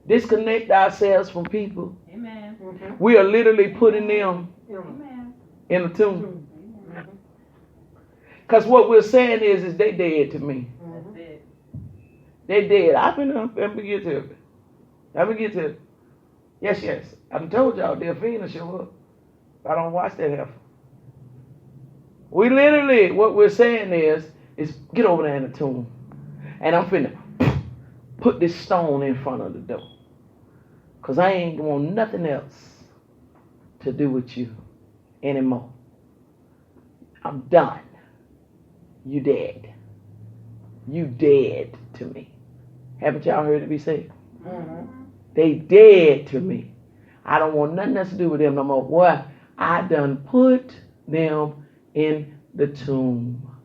disconnect ourselves from people, Amen. we are literally putting them Amen. in a tomb. Because what we're saying is they dead to me. That's it. They dead. Let me get to it. Let me get to it. Yes. I've told y'all they're fiend show up. I don't watch that heifer. We literally, what we're saying is get over there in the tomb. And I'm finna put this stone in front of the door. Because I ain't want nothing else to do with you anymore. I'm done. You dead. You dead to me. Haven't y'all heard it be said? They dead to me. I don't want nothing else to do with them no more. Boy, I done put them in the tomb.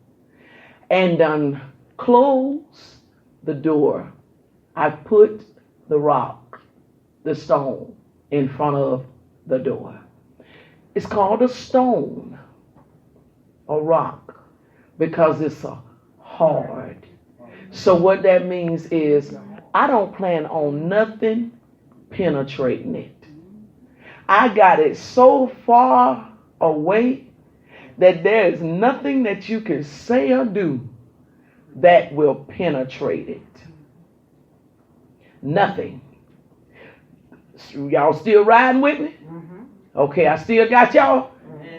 And done close the door. I put the rock, the stone, in front of the door. It's called a stone, a rock, because it's a hard. So what that means is I don't plan on nothing penetrating it. I got it so far away that there is nothing that you can say or do that will penetrate it. Nothing. Y'all still riding with me? Okay, I still got y'all.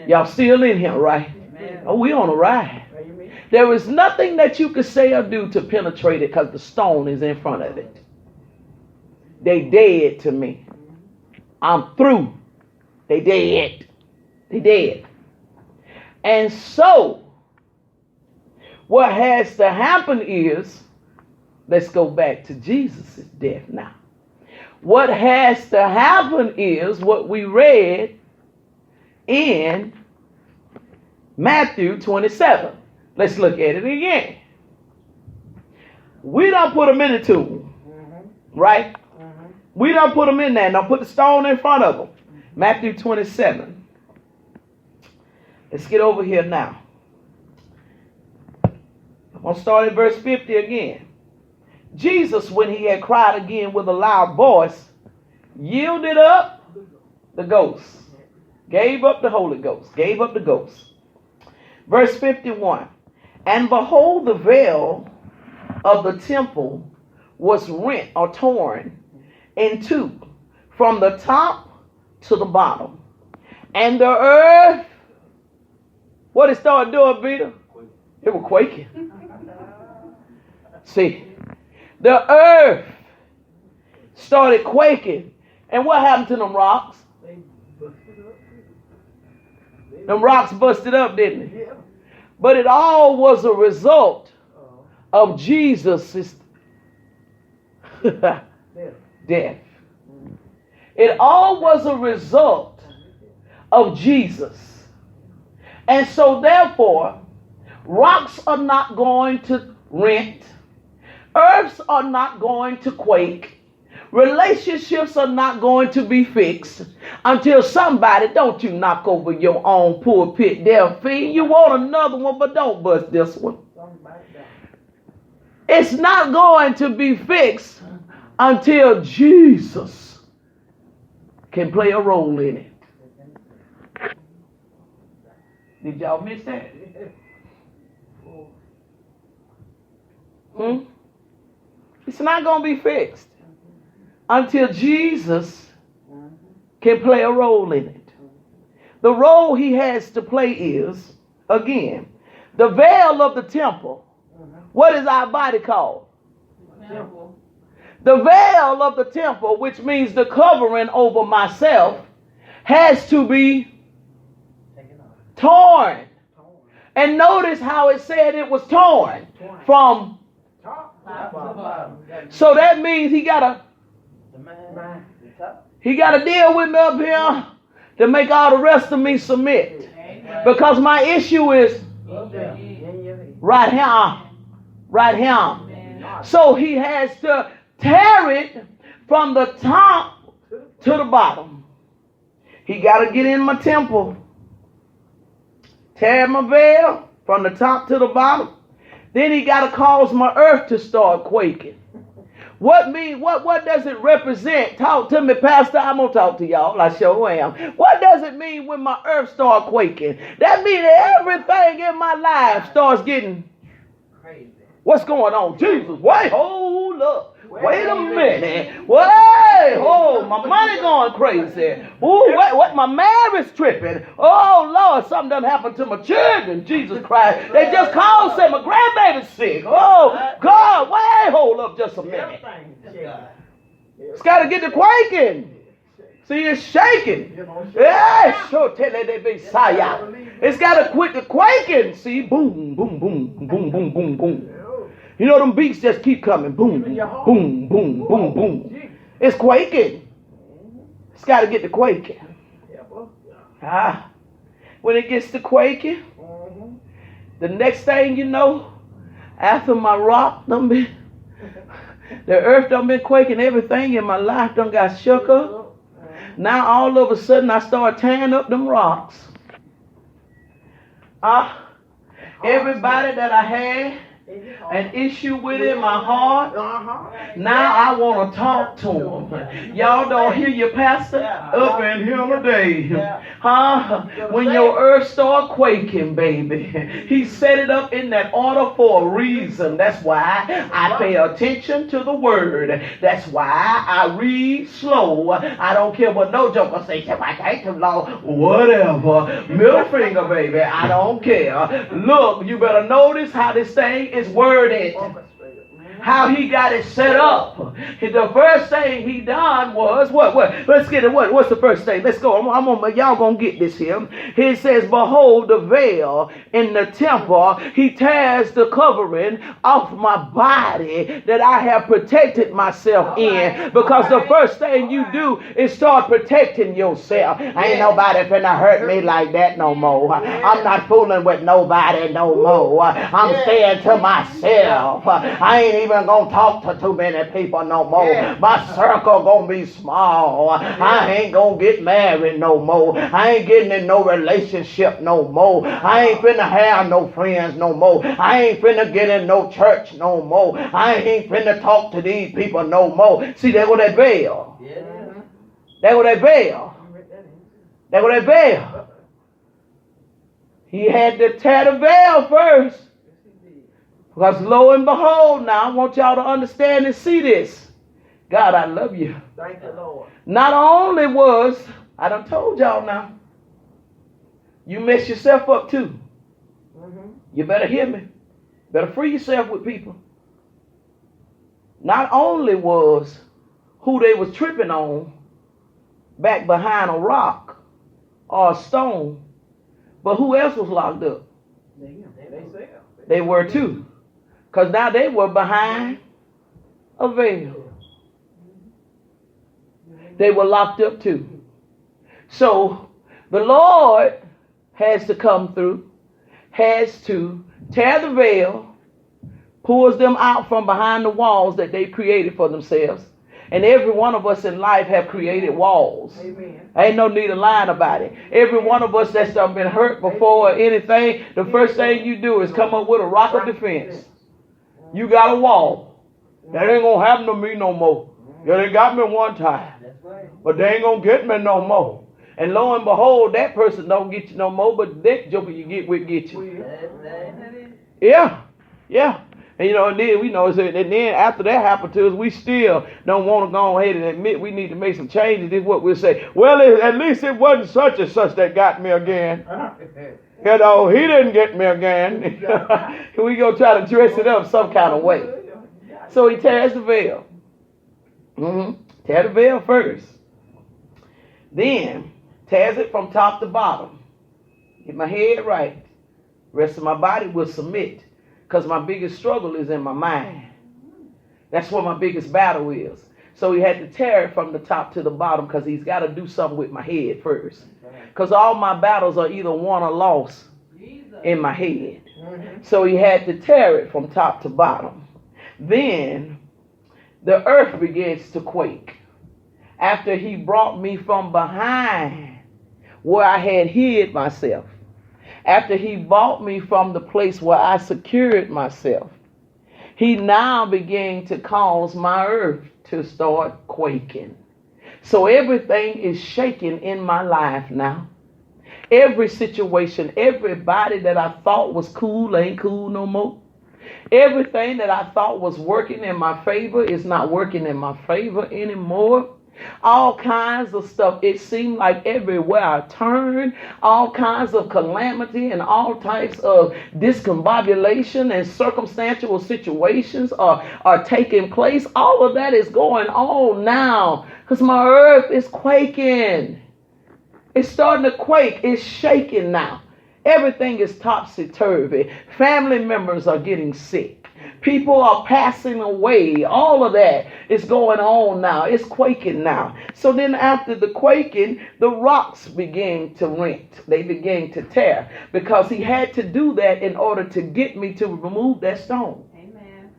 Y'all still in here, right? Oh, we on a ride. There is nothing that you can say or do to penetrate it because the stone is in front of it. They dead to me. I'm through. They dead. They dead. And so, what has to happen is, let's go back to Jesus' death now. What has to happen is what we read in Matthew 27. Let's look at it again. We don't put them in the tomb, right? We don't put them in there. Now put the stone in front of them. Matthew 27. Let's get over here now. I'm going to start at verse 50 again. Jesus, when he had cried again with a loud voice, yielded up the ghost. Gave up the Holy Ghost. Gave up the ghost. Verse 51. And behold, the veil of the temple was rent or torn in two from the top to the bottom. And the earth, what it started doing, Peter? It was quaking. See, the earth started quaking. And what happened to them rocks? Them rocks busted up, didn't it? But it all was a result of Jesus' death. It all was a result of Jesus. And so therefore, rocks are not going to rent. Earths are not going to quake. Relationships are not going to be fixed until somebody, don't you knock over your own pulpit there, Fiend. You want another one, but don't bust this one. It's not going to be fixed until Jesus can play a role in it. Did y'all miss that? It's not going to be fixed until Jesus can play a role in it. The role he has to play is, again, the veil of the temple. What is our body called? Temple. The veil of the temple, which means the covering over myself, has to be torn. And notice how it said it was torn from top to bottom. So that means he gotta deal with me up here to make all the rest of me submit. Because my issue is right here. Right here. So he has to tear it from the top to the bottom. He got to get in my temple, tear my veil from the top to the bottom. Then he got to cause my earth to start quaking. What does it represent? Talk to me, Pastor. I'm going to talk to y'all. I sure am. What does it mean when my earth starts quaking? That means that everything in my life starts getting crazy. What's going on? Jesus, wait, hold up. Wait a minute. Wait, oh, my money going crazy. Ooh, what my marriage tripping. Oh, Lord, something done happened to my children. Jesus Christ. They just called, said my grandbaby's sick. Oh, God, wait, hold up just a minute. It's got to get to quaking. See, it's shaking. Yeah, sure. It's got to quit the quaking. See, boom, boom, boom, boom, boom, boom, boom. You know them beats just keep coming. Boom, boom, boom, boom, boom. It's quaking. It's got to get to quaking. When it gets to quaking, the next thing you know, after my rock done been, the earth done been quaking, everything in my life done got shook up. Now all of a sudden I start tearing up them rocks. Everybody that I had an issue with in my heart, now I want to talk to them. Y'all don't hear your pastor up in here today. When your earth start quaking, baby, he set it up in that order for a reason. That's why I pay attention to the word. That's why I read slow. I don't care what no joker say. I can't too long. Whatever. Middle finger, baby. I don't care. Look, you better notice how this thing is worded, how he got it set up. The first thing he done was what? Let's get it. What's the first thing? Let's go. Y'all gonna get this here. He says, behold the veil in the temple. He tears the covering off my body that I have protected myself in. Because the first thing you do is start protecting yourself. Ain't nobody finna hurt me like that no more. I'm not fooling with nobody no more. I'm saying to myself, I ain't even gonna talk to too many people no more. My circle gonna be small. I ain't gonna get married no more. I ain't getting in no relationship no more. I ain't finna have no friends no more. I ain't finna get in no church no more. I ain't finna talk to these people no more. See, there go that veil. There go that veil. There go that veil. He had to tear the veil first. Because lo and behold, now I want y'all to understand and see this. God, I love you. Thank you, Lord. Not only was, I done told y'all now, you mess yourself up too. You better hear me. Better free yourself with people. Not only was who they was tripping on back behind a rock or a stone, but who else was locked up? They were too. Because now they were behind a veil. They were locked up too. So the Lord has to come through, has to tear the veil, pulls them out from behind the walls that they created for themselves. And every one of us in life have created walls. Amen. Ain't no need of lying about it. Every one of us that's been hurt before or anything, the first thing you do is come up with a rock of defense. You got a wall. That ain't going to happen to me no more. Yeah, they got me one time. But they ain't going to get me no more. And lo and behold, that person don't get you no more, but that joker you get with get you. Yeah. And and then we know, and then after that happened to us, we still don't want to go ahead and admit we need to make some changes. This is what we'll say. Well, at least it wasn't such and such that got me again. He didn't get me again. We go try to dress it up some kind of way. So he tears the veil. Tear the veil first. Then tears it from top to bottom. Get my head right. Rest of my body will submit. Because my biggest struggle is in my mind. That's where my biggest battle is. So he had to tear it from the top to the bottom because he's got to do something with my head first. Because all my battles are either won or lost in my head. So he had to tear it from top to bottom. Then the earth begins to quake. After he brought me from behind where I had hid myself. After he brought me from the place where I secured myself. he now began to cause my earth to start quaking. So everything is shaking in my life now. Every situation, everybody that I thought was cool ain't cool no more. Everything that I thought was working in my favor is not working in my favor anymore. All kinds of stuff. It seemed like everywhere I turned, all kinds of calamity and all types of discombobulation and circumstantial situations are taking place. All of that is going on now because my earth is quaking. It's starting to quake. It's shaking now. Everything is topsy-turvy. Family members are getting sick. People are passing away. All of that is going on now. It's quaking now. So then after the quaking, the rocks began to rent. They began to tear because he had to do that in order to get me to remove that stone. Amen.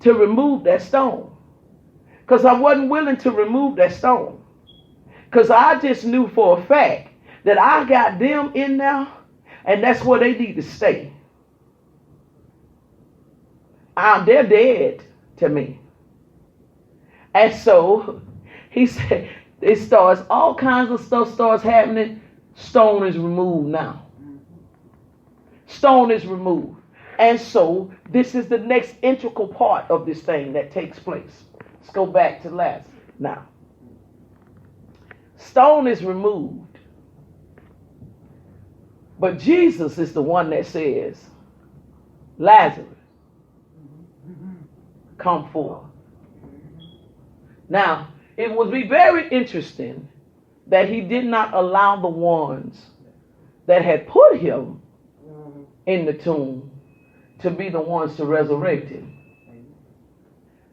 To remove that stone. Because I wasn't willing to remove that stone. Because I just knew for a fact that I got them in there and that's where they need to stay. They're dead to me. And so he said, all kinds of stuff starts happening. Stone is removed now. Stone is removed. And so this is the next integral part of this thing that takes place. Let's go back to last. Now, stone is removed. But Jesus is the one that says, Lazarus, come forth. Now, it would be very interesting that he did not allow the ones that had put him in the tomb to be the ones to resurrect him.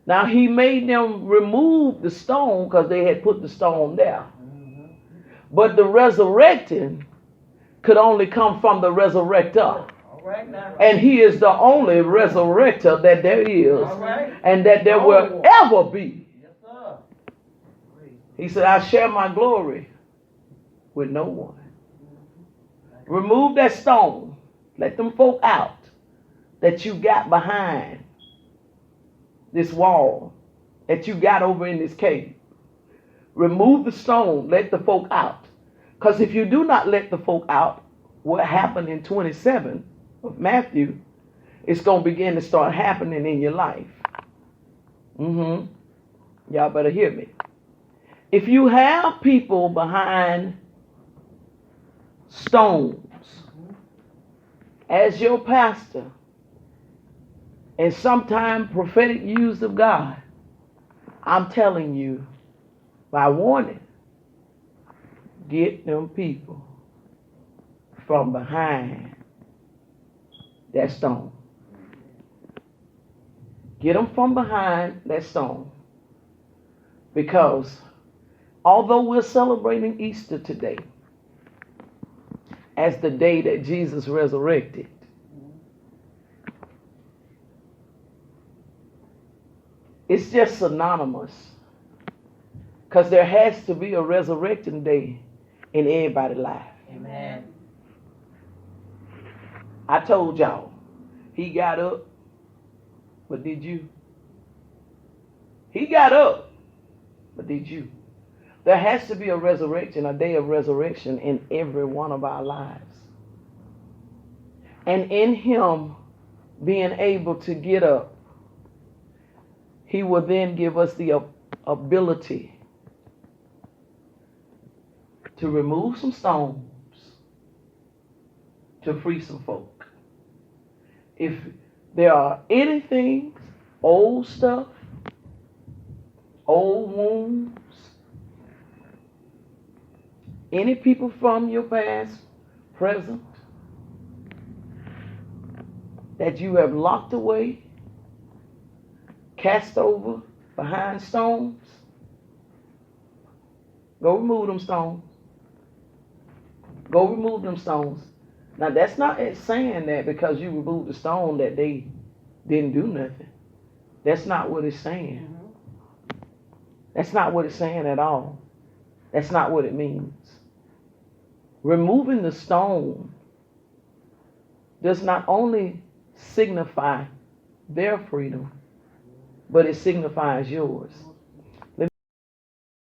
Now, he made them remove the stone because they had put the stone there. But the resurrecting could only come from the resurrector. And he is the only resurrector that there is and that there will ever be. He said, I share my glory with no one. Remove that stone. Let them folk out that you got behind this wall, that you got over in this cave. Remove the stone. Let the folk out. Because if you do not let the folk out, what happened in 27 of Matthew, it's going to begin to start happening in your life. Y'all better hear me. If you have people behind stones as your pastor and sometimes prophetic use of God, I'm telling you by warning, get them people from behind that stone. Get them from behind that stone. Because although we're celebrating Easter today as the day that Jesus resurrected, it's just synonymous. Because there has to be a resurrecting day in everybody's life. Amen. I told y'all, he got up, but did you? He got up, but did you? There has to be a resurrection, a day of resurrection in every one of our lives. And in him being able to get up, he will then give us the ability to remove some stones, to free some folk. If there are anything, old stuff, old wounds, any people from your past, present, that you have locked away, cast over behind stones, go remove them stones. Go remove them stones. Now, that's not saying that because you removed the stone that they didn't do nothing. That's not what it's saying. That's not what it's saying at all. That's not what it means. Removing the stone does not only signify their freedom, but it signifies yours.